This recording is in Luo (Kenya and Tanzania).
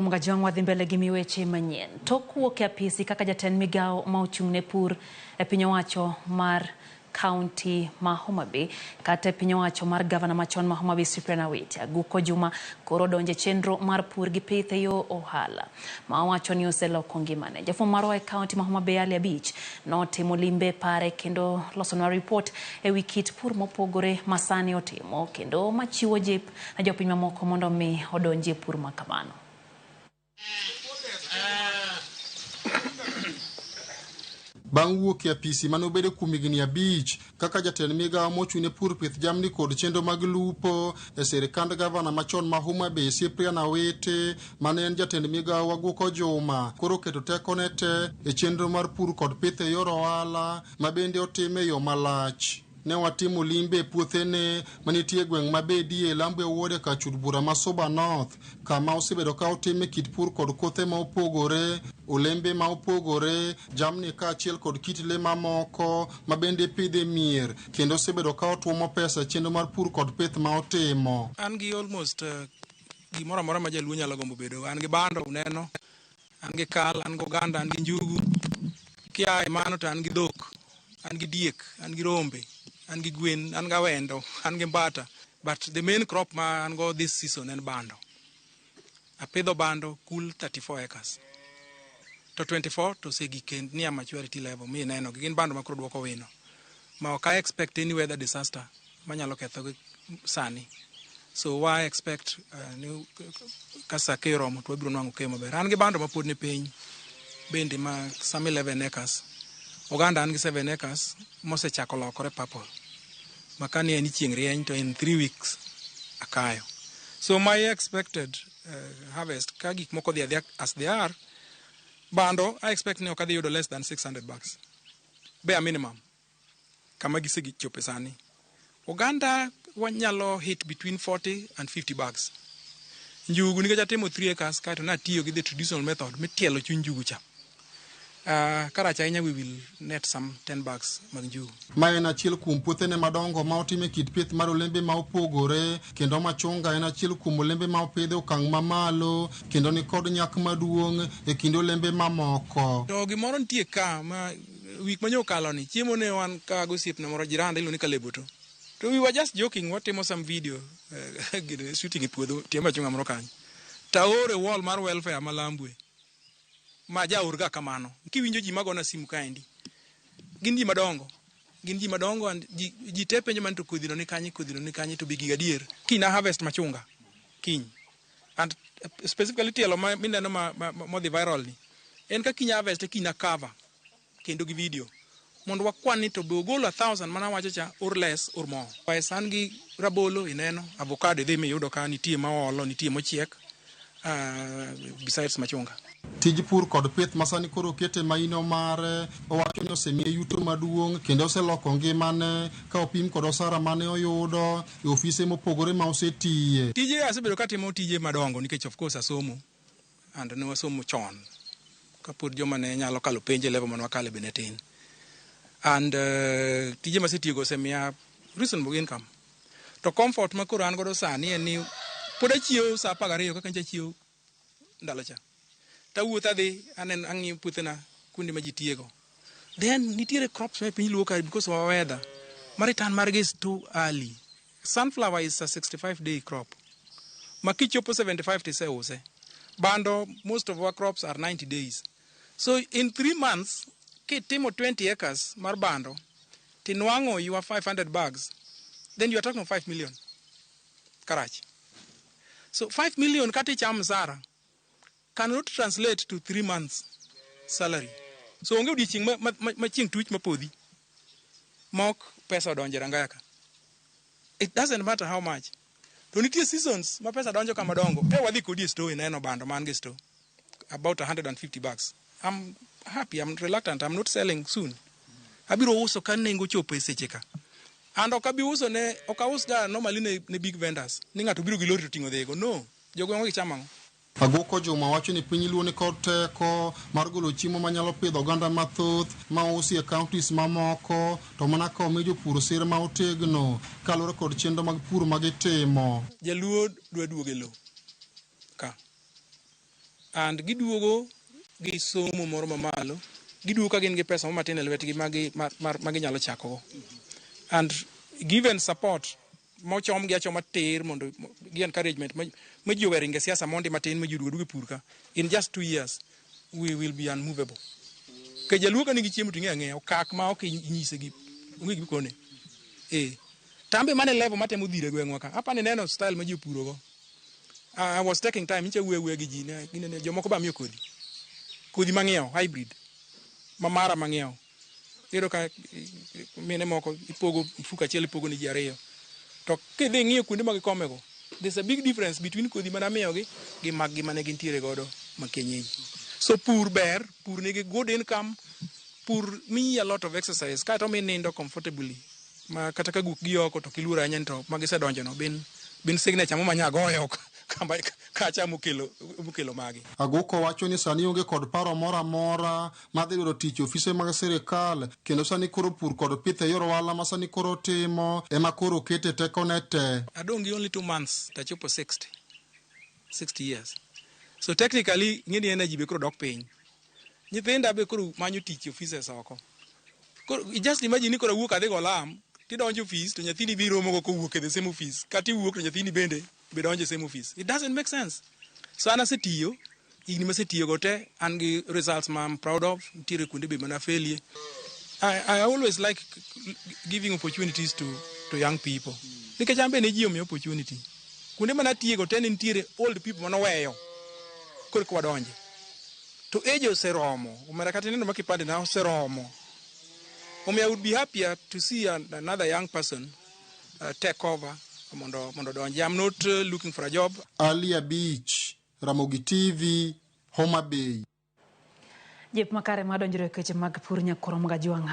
Mgajong wadhi mbele gi miweche manyien. Tok wuok e apisi kaka jatend migao ma ochung'ne pur e piny owacho mar kaonti ma Homabay kata e piny owacho mar gavana machon ma Homabay Aguko Juma koro donje chenro mar pur gi pith e yo ohala ma owacho ni oseloko ngimane. Jafwambo marwa e kaonti ma Homabay Beach notimo limbe pare kendo losonwa report e wi kit pur mopogore ma sani otimo kendo machiwo jip na jopiny mamoko mondo mi odonji e pur ma kamano. Bang' wuok e apisi mane obedo kuom higni 5 kaka jatend migao mochung'ne pur pith jamni kod chenro mag lupo e sirikand gavana machon ma Homabay Awete mane en jatend migao Aguko Juma koro keto tekone te e chenro mar pur kod pith e yor ohala ma bende otime e yo malach. Ne watimo limbe e puothene manitie gweng' mabedie Lambwe Wuode ka chud bura ma Suba North kama osebedo ka otime kit pur kod kothe ma opogore, olembe ma opogore, jamni kaachiel kod kit le mamoko ma bende pidhe mier kendo osebedo ka otuomo pesa chenro mar pur kod pith ma otimo. An gi almost gimoro amora ma jaluo nyalo gombo bedo. An gi bando uneno, an gi kal, an gi oganda, an gi njugu. Kia e mano to an gi dhok, an gi diek, an gi rombe, an gi gwen, an gi awendo, an gi mbata. But the main crop ma an go this season en bando. Apidho bando cool 34 acres. To 24 to say gikend near maturity level. Mi neno gin bando makro duoko wino. Ma ok I expect any weather disaster manyalo ketho sani. So why expect new kasa kero mo to biro nwango ke maber. An gi bando mapod ne piny bende ma some 11 acres. Oganda an gi 7 acres mosechako lokore purple. Makani en chieng' rieny to in 3 weeks akayo. So my expected harvest ka gik moko dhi as they are, bando I expect ni okadhi yudo less than $600. Bare minimum. Kama gisegi chope sani. Oganda wanyalo hit between $40 and $50. Njugu nikech atimo 3 acres kaito na tiyo gi the traditional method mitielo chuny njugu cha. Karacha we will net some $10 mag njugu. Ma en achiel kuom puothene madongo ma otime kit pith mar olembe ma opogore kendo machunga en achiel kuom olembe ma opidhe okang' mamalo kendo ni kod nyak maduong' e kind olembe mamoko. To gimoro nitie ka ma wik manyokalo ni chiemo ne wan ka gosiepna moro jiranda iluongo ni Kaleboto. To we were just joking, watimo some video shooting e puodho tie machunga moro kanyo. Taore wall mar welfare ma Lambwe. Ma jaurga kamano. Kiwinjo ji magona simu kaendi. Gin ji madongo. And ji te penjo man to kudhino ni kanyi to bigi gadier. Kina harvest machunga. Kiny. And specifically tielo mineno ma the viral ni. En ka kinya harvest kina cover. Kendo gi video. Mondo wakwan ni to be ogolo 1,000 mana wacho cha or less or more. Paisan gi rabolo ineno. Avocado idhi miyudo ka nitie maolo, nitie mochiek. Besides machunga. Tij pur kod pith masani koro kete maino mare owacho ni osemiye yuto maduong' kendo oseloko ngimane ka opim kod osara mane oyudo e ofise mopogore ma osetiye. Tije asebedo katimo tije madongo nikech of course asomo and ne wasomo chon kapod joma ne nyalo kalo penje level man wakale benetin. And tije masetiyo go osemiya reasonable income. To comfort ma koro an godo sani en ni pod achiew sa 12 kaka nja chiew ndalo cha. Tawuotha dhi anen ang'iyo puothena kuonde ma ji tiego. Then nitiere crops ma piny luo ka because of weather. Maritan margi is too early. Sunflower is a 65-day crop. Makichopo 75 tiseuse. Bando, most of our crops are 90 days. So in 3 months, kitimo 20 acres mar bando, tinwango you are 500 bags. Then you are talking of 5 million. Karachi. So 5 million kati cham msara cannot translate to 3 months salary. So onge odichieng' ma chieng' tuch mapodhi mok pesa odonje rangayaka. It doesn't matter how much. To nitie seasons ma pesa donjo kama dongo. Wadhi kodi store ineno bando man gi store about $150. I'm happy, I'm reluctant, I'm not selling soon. Abiro uso ka nengo chopo e seche ka. And okabi uso ne okaus ga normally ne big vendors. Ni ng'ato biro gi lori to ting'o dhego. No, jogo onge chamango. Aguko Juma wacho ni piny luo ni kod teko mar golo chiemo manyalo pidho oganda mathoth ma usi e counties mamoko to mana ka omi jopur sir ma otegno kaluwore kod chenro mag pur ma gitimo. Jaluo dwa duogo e lo ka and giduogo gi somo moro mamalo, giduogo ka gin gi pesa matin e lwetgi magi nyalo chakogo. And given support, mochom gi achoma ter mondo gi encouragement ma ji weringe siasa mondi matin ma ji duogo purka. In just 2 years, we will be unmovable. Ke jaluo ka nigi chiemo to ng'eyo kak ma ok inyise gi onge gi kone. Tambe mane level matemo dhire gweng'wa ka. Apa ne neno style ma ji purogo. I was taking time incha we gi ji ne jomoko ba miyo kodhi mang'iewo hybrid mamara mang'iewo. Ero ka mine moko ipogo mfuko achiel ipogo ni ji ariyo. To kidhi ng'iyo kuonde ma gikomego, there's a big difference between kodhi mana miyogi gi mag gi mane gintiere godo ma kienyeji. So pur nigi good income, pur miyi a lot of exercise, kata mi nindo comfortably. Ma kata ka guk gi oko to kiluoro ahinya to magisedonjono bin signature mo manyagoyo kamba kacha mukelo magi. Aguko wacho ni sani onge kod paro moro amora madhi yudo tich ofise mag sirikal, kendo sani koro pur kod pith e yor ohala ma sani koro timo ema koro kete teko ne te. Adong gi only 2 months tachopo 60 years. So technically ng'eni energy be koro dok piny. Nyithinda be koro manyo tich offices oko. Just imagine ni koro wuok adhi go lam, tidonjo office to nyathini biro romo go kowuok e the same office. Kati wuok to nyathini bende donjo e same office. It doesn't make sense. So ana setiyo, igni masetiyo go te, an gi results ma I'm proud of, tire kunde be mana failure. I always like giving opportunities to young people. Nikech ambe ne ji omi opportunity. Kunde mana tiyo go te nitiere old people manoweyo. Koro kwa donje. To age oseromo, umera kata neno makipande na oseromo. I would be happier to see another young person take over mondo donje. I'm not looking for a job. Alia Beach, Ramogi TV, Homabay. Jep makare madonjore keche mag pur nyakoro mga juang